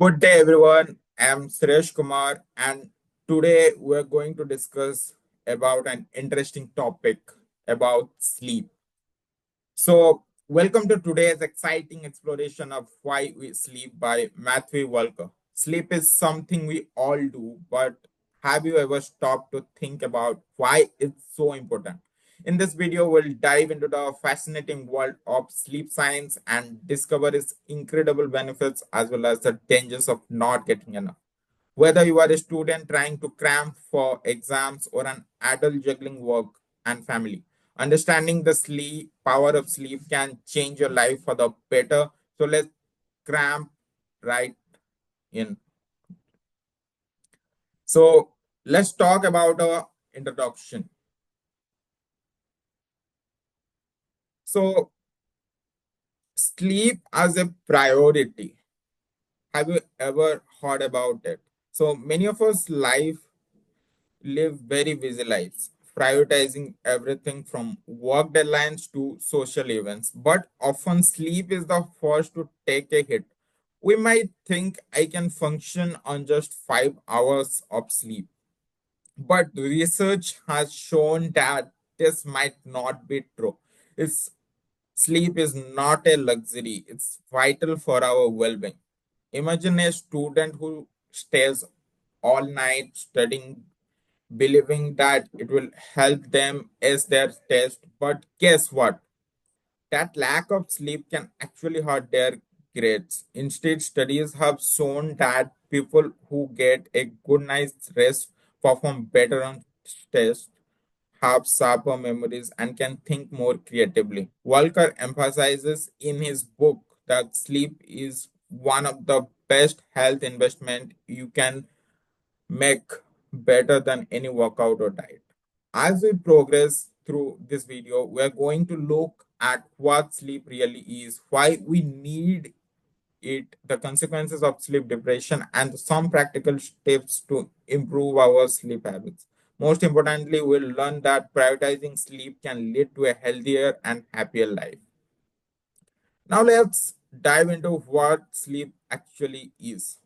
Good day, everyone. I'm Suresh Kumar, and today we're going to discuss about an interesting topic about sleep. Welcome to today's exciting exploration of why we sleep by Matthew Walker. Sleep is something we all do, but have you ever stopped to think about why it's so important? In this video, we'll dive into the fascinating world of sleep science and discover its incredible benefits as well as the dangers of not getting enough. Whether you are a student trying to cram for exams or an adult juggling work and family, understanding the sleep power of sleep can change your life for the better. So let's cram right in. So let's talk about our introduction. So sleep as a priority. Have you ever heard about it? So many of us live very busy lives, prioritizing everything from work deadlines to social events. But often sleep is the first to take a hit. We might think I can function on just 5 hours of sleep, but research has shown that this might not be true. It's Sleep is not a luxury, it's vital for our well being. Imagine a student who stays all night studying, believing that it will help them as their test. But guess what? That lack of sleep can actually hurt their grades. Instead, studies have shown that people who get a good night's rest perform better on tests, have sharper memories, and can think more creatively. Walker emphasizes in his book that sleep is one of the best health investment you can make, better than any workout or diet. As we progress through this video, we're going to look at what sleep really is, why we need it, the consequences of sleep depression, and some practical steps to improve our sleep habits. Most importantly, we'll learn that prioritizing sleep can lead to a healthier and happier life. Now, let's dive into what sleep actually is.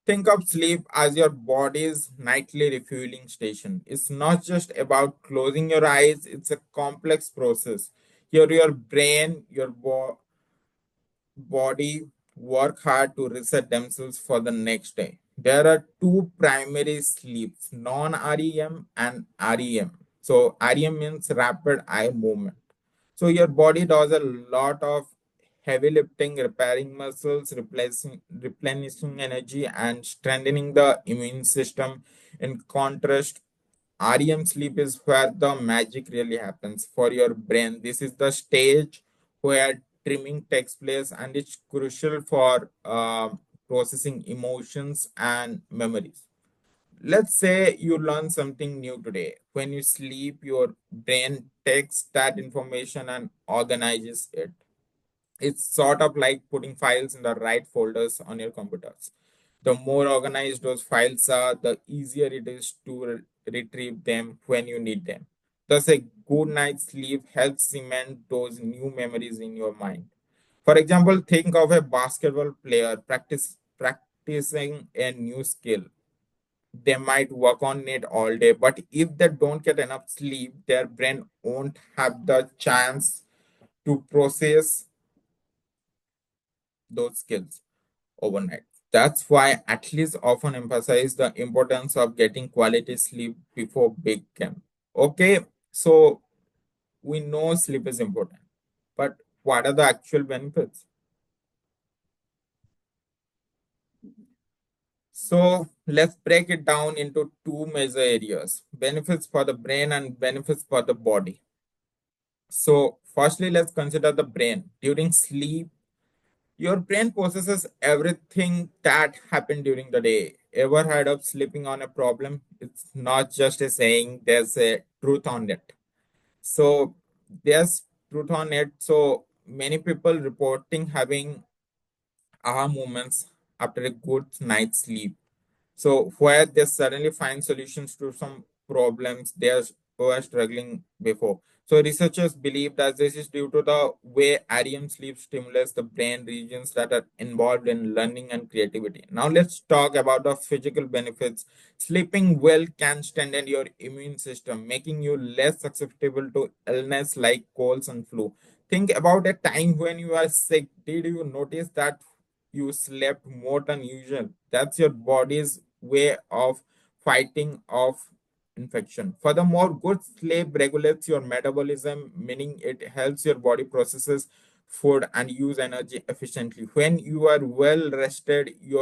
Think of sleep as your body's nightly refueling station. It's not just about closing your eyes, it's a complex process. Here, your brain, your body work hard to reset themselves for the next day. There are two primary sleeps, non-REM and REM. So REM means rapid eye movement. So your body does a lot of heavy lifting, repairing muscles, replenishing energy, and strengthening the immune system. In contrast, REM sleep is where the magic really happens for your brain. This is the stage where trimming takes place, and it's crucial for processing emotions and memories. Let's say you learn something new today. When you sleep, your brain takes that information and organizes it. It's sort of like putting files in the right folders on your computers. The more organized those files are, the easier it is to retrieve them when you need them. Thus, a good night's sleep helps cement those new memories in your mind. For example, think of a basketball player practicing a new skill. They might work on it all day, but if they don't get enough sleep, their brain won't have the chance to process those skills overnight. That's why athletes often emphasize the importance of getting quality sleep before big camp. Okay, so we know sleep is important, but what are the actual benefits? So let's break it down into two major areas, benefits for the brain and benefits for the body. So, firstly, let's consider the brain. During sleep, your brain processes everything that happened during the day. Ever heard of sleeping on a problem? It's not just a saying, there's a truth on it. So, there's truth on it. So, many people reporting having aha moments after a good night's sleep. So, where they suddenly find solutions to some problems they were struggling before. So researchers believe that this is due to the way REM sleep stimulates the brain regions that are involved in learning and creativity. Now let's talk about the physical benefits. Sleeping well can strengthen your immune system, making you less susceptible to illness like colds and flu. Think about a time when you are sick. Did you notice that you slept more than usual? That's your body's way of fighting off infection. Furthermore, good sleep regulates your metabolism, meaning it helps your body processes food and use energy efficiently. When you are well rested, you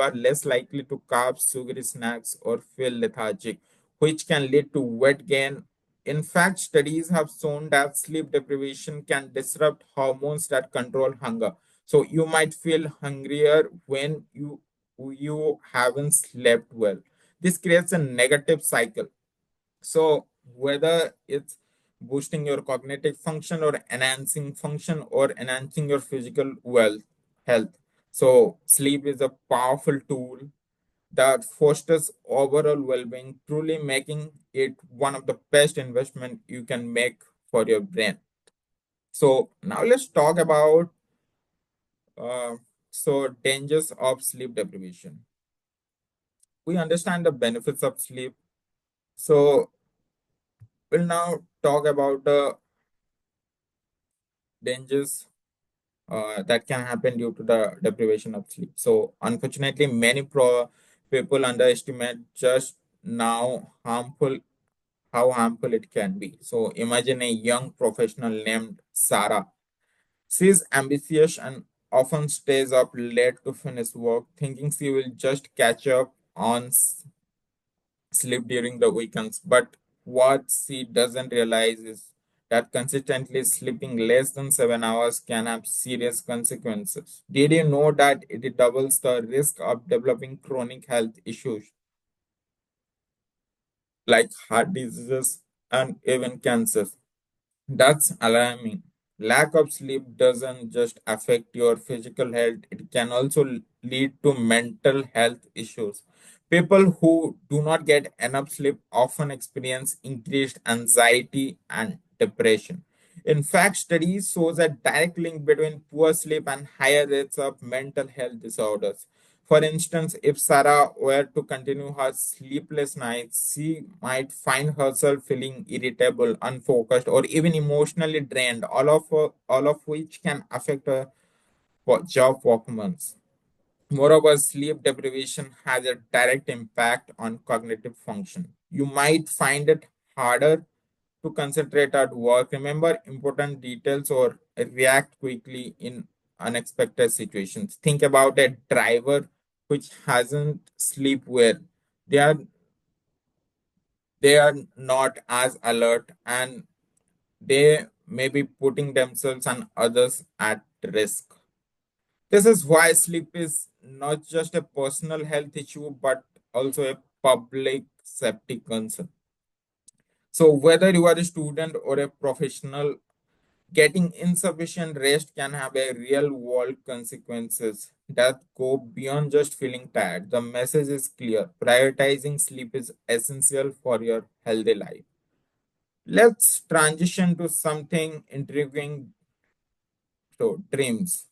are less likely to carb sugary snacks or feel lethargic, which can lead to weight gain. In fact, studies have shown that sleep deprivation can disrupt hormones that control hunger. So you might feel hungrier when you haven't slept well. This creates a negative cycle. So whether it's boosting your cognitive function or enhancing function or enhancing your physical health. So sleep is a powerful tool that fosters overall well-being, truly making it one of the best investment you can make for your brain. So now let's talk about uh, dangers of sleep deprivation. We understand the benefits of sleep. So we'll now talk about the dangers that can happen due to the deprivation of sleep. So, unfortunately, people underestimate just now harmful how harmful it can be. So, imagine a young professional named Sarah. She's ambitious and often stays up late to finish work, thinking she will just catch up on sleep during the weekends. But what she doesn't realize is that consistently sleeping less than 7 hours can have serious consequences. Did you know that it doubles the risk of developing chronic health issues like heart diseases and even cancer? That's alarming. Lack of sleep doesn't just affect your physical health, it can also lead to mental health issues. People who do not get enough sleep often experience increased anxiety and depression. In fact, studies show a direct link between poor sleep and higher rates of mental health disorders. For instance, if Sarah were to continue her sleepless nights, she might find herself feeling irritable, unfocused, or even emotionally drained, all of which can affect her job performance. Moreover, sleep deprivation has a direct impact on cognitive function. You might find it harder to concentrate at work, remember important details, or react quickly in unexpected situations. Think about a driver which hasn't sleep well. They are they are not as alert and they may be putting themselves and others at risk. This is why sleep is not just a personal health issue but also a public safety concern. So whether you are a student or a professional, getting insufficient rest can have a real world consequences that go beyond just feeling tired. The message is clear. Prioritizing sleep is essential for your healthy life. Let's transition to something intriguing. So, dreams.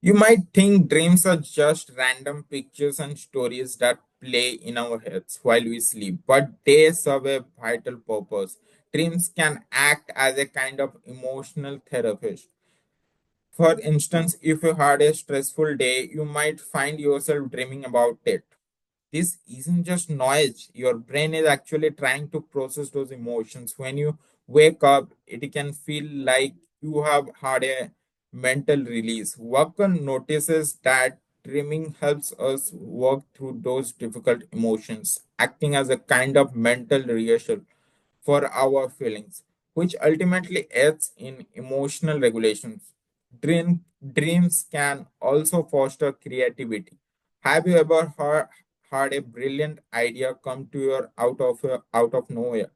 You might think dreams are just random pictures and stories that play in our heads while we sleep, but they serve a vital purpose. Dreams can act as a kind of emotional therapist. For instance, if you had a stressful day, you might find yourself dreaming about it. This isn't just noise. Your brain is actually trying to process those emotions. When you wake up, it can feel like you have had a mental release. Walker notices that dreaming helps us work through those difficult emotions, acting as a kind of mental rehearsal for our feelings, which ultimately aids in emotional regulations. Dreams can also foster creativity. Have you ever had a brilliant idea come to you out of nowhere?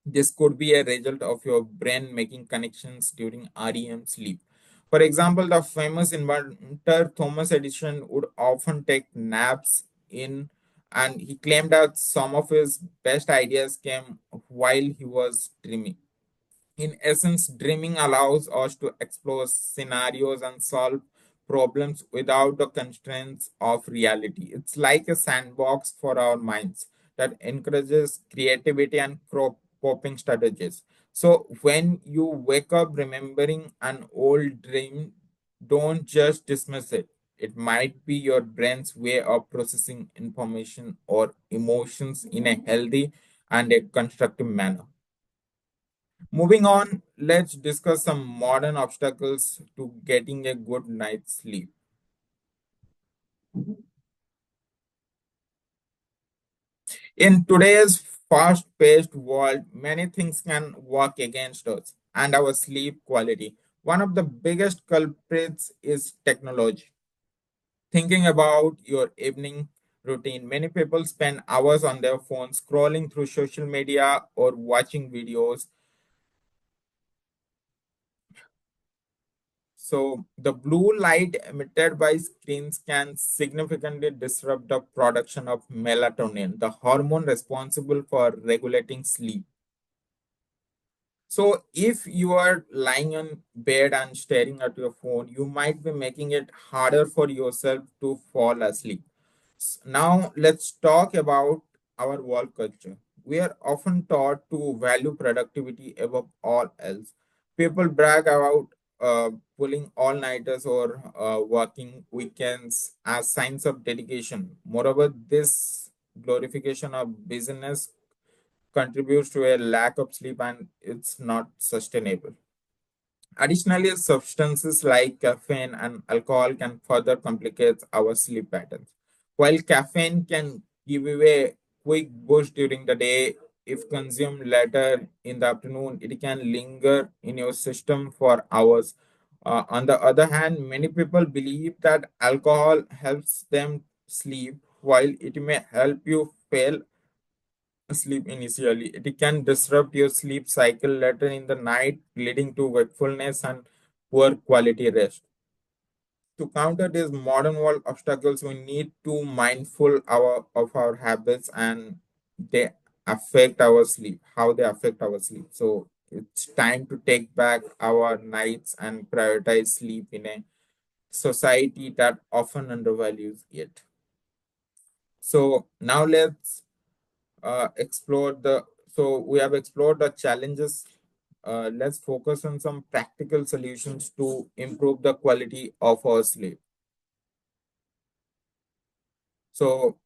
This could be a result of your brain making connections during REM sleep. For example, the famous inventor Thomas Edison would often take naps in and he claimed that some of his best ideas came while he was dreaming. In essence, dreaming allows us to explore scenarios and solve problems without the constraints of reality. It's like a sandbox for our minds that encourages creativity and coping strategies. So, when you wake up remembering an old dream, don't just dismiss it. It might be your brain's way of processing information or emotions in a healthy and a constructive manner. Moving on, let's discuss some modern obstacles to getting a good night's sleep. In today's fast paced world, many things can work against us and our sleep quality. One of the biggest culprits is technology. Thinking about your evening routine, many people spend hours on their phones scrolling through social media or watching videos. So the blue light emitted by screens can significantly disrupt the production of melatonin, the hormone responsible for regulating sleep. So if you are lying on bed and staring at your phone, you might be making it harder for yourself to fall asleep. Now, let's talk about our work culture. We are often taught to value productivity above all else. People brag about pulling all nighters or working weekends as signs of dedication. Moreover, this glorification of business contributes to a lack of sleep and it's not sustainable. Additionally, substances like caffeine and alcohol can further complicate our sleep patterns. While caffeine can give you a quick boost during the day, if consumed later in the afternoon, it can linger in your system for hours. On the other hand, many people believe that alcohol helps them sleep, while it may help you fall asleep initially. It can disrupt your sleep cycle later in the night, leading to wakefulness and poor quality rest. To counter these modern world obstacles, we need to mindful of our habits and they affect our sleep, how they affect our sleep. So it's time to take back our nights and prioritize sleep in a society that often undervalues it. So now let's explore the so we have explored the challenges. Let's focus on some practical solutions to improve the quality of our sleep. So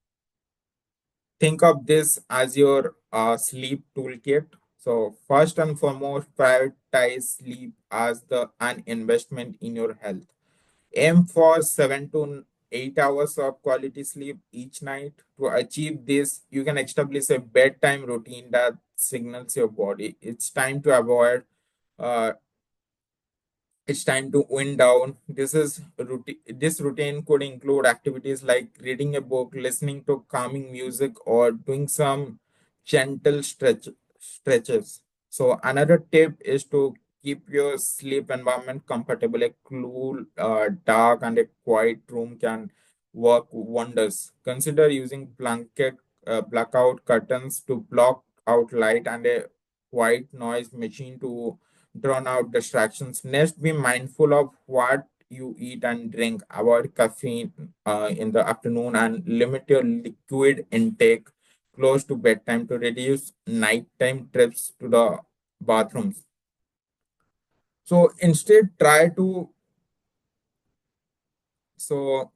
think of this as your sleep toolkit. So first and foremost, prioritize sleep as an investment in your health. Aim for 7 to 8 hours of quality sleep each night. To achieve this, you can establish a bedtime routine that signals your body it's time to avoid uh, it's time to wind down. This routine could include activities like reading a book, listening to calming music, or doing some gentle stretches. So another tip is to keep your sleep environment comfortable. A cool, dark, and a quiet room can work wonders. Consider using blackout curtains to block out light and a white noise machine to drown out distractions. Next, be mindful of what you eat and drink. Avoid caffeine in the afternoon and limit your liquid intake close to bedtime to reduce nighttime trips to the bathrooms. So instead, so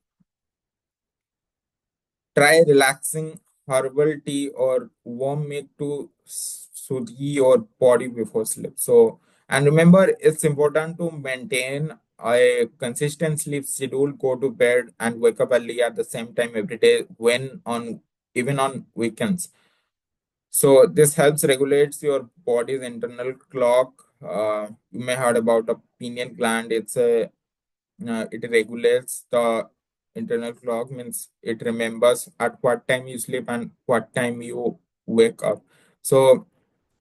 try relaxing herbal tea or warm milk to soothe your body before sleep. So, and remember, it's important to maintain a consistent sleep schedule, go to bed and wake up early at the same time every day when on even on weekends. So this helps regulates your body's internal clock. You may heard about the pineal gland. It regulates the internal clock, means it remembers at what time you sleep and what time you wake up. So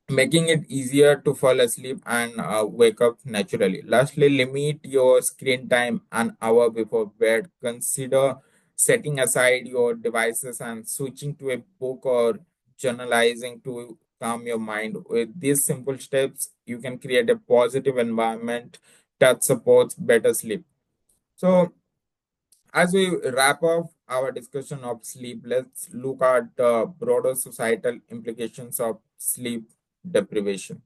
making it easier to fall asleep and wake up naturally. Lastly, limit your screen time an hour before bed. Consider setting aside your devices and switching to a book or journalizing to calm your mind. With these simple steps, you can create a positive environment that supports better sleep. So, as we wrap up our discussion of sleep, let's look at the broader societal implications of sleep deprivation.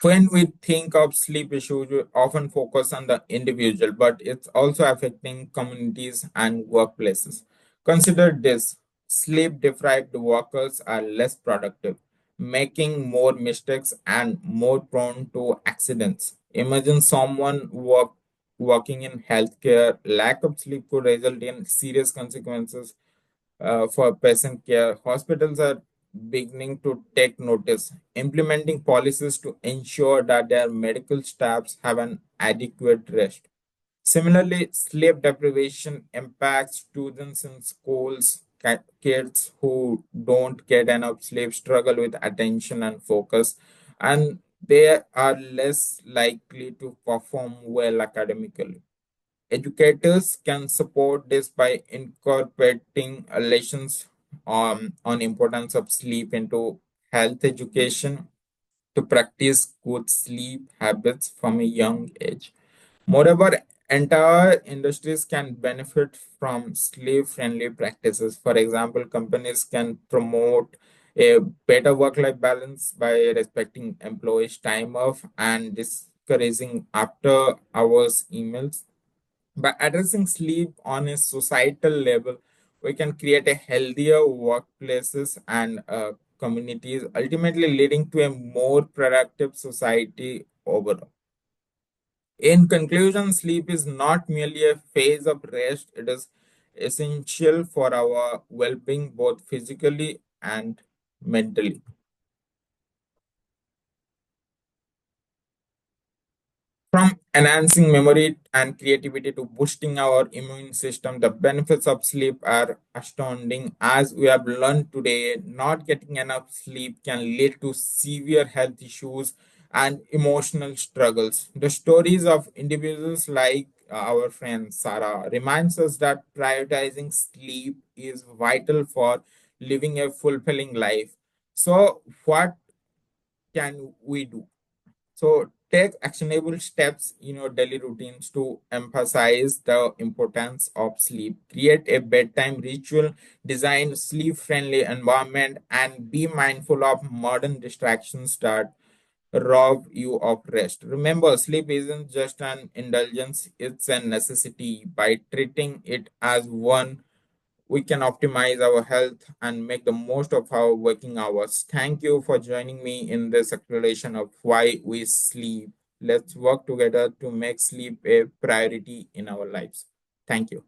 When we think of sleep issues, we often focus on the individual, but it's also affecting communities and workplaces. Consider this: sleep deprived workers are less productive, making more mistakes and more prone to accidents. Imagine someone working in healthcare. Lack of sleep could result in serious consequences for patient care. Hospitals are beginning to take notice, implementing policies to ensure that their medical staffs have an adequate rest. Similarly, sleep deprivation impacts students in schools. Kids who don't get enough sleep struggle with attention and focus, and they are less likely to perform well academically. Educators can support this by incorporating lessons on importance of sleep into health education to practice good sleep habits from a young age. Moreover, entire industries can benefit from sleep-friendly practices. For example, companies can promote a better work-life balance by respecting employees' time off and discouraging after-hours emails. By addressing sleep on a societal level, we can create a healthier workplaces and communities, ultimately leading to a more productive society overall. In conclusion, sleep is not merely a phase of rest, it is essential for our well being, both physically and mentally. From enhancing memory and creativity to boosting our immune system, the benefits of sleep are astounding. As we have learned today, not getting enough sleep can lead to severe health issues and emotional struggles. The stories of individuals like our friend Sarah reminds us that prioritizing sleep is vital for living a fulfilling life. So, what can we do? So take actionable steps in your daily routines to emphasize the importance of sleep. Create a bedtime ritual, design sleep-friendly environment, and be mindful of modern distractions that rob you of rest. Remember, sleep isn't just an indulgence, it's a necessity. By treating it as one, we can optimize our health and make the most of our working hours. Thank you for joining me in this exploration of why we sleep. Let's work together to make sleep a priority in our lives. Thank you.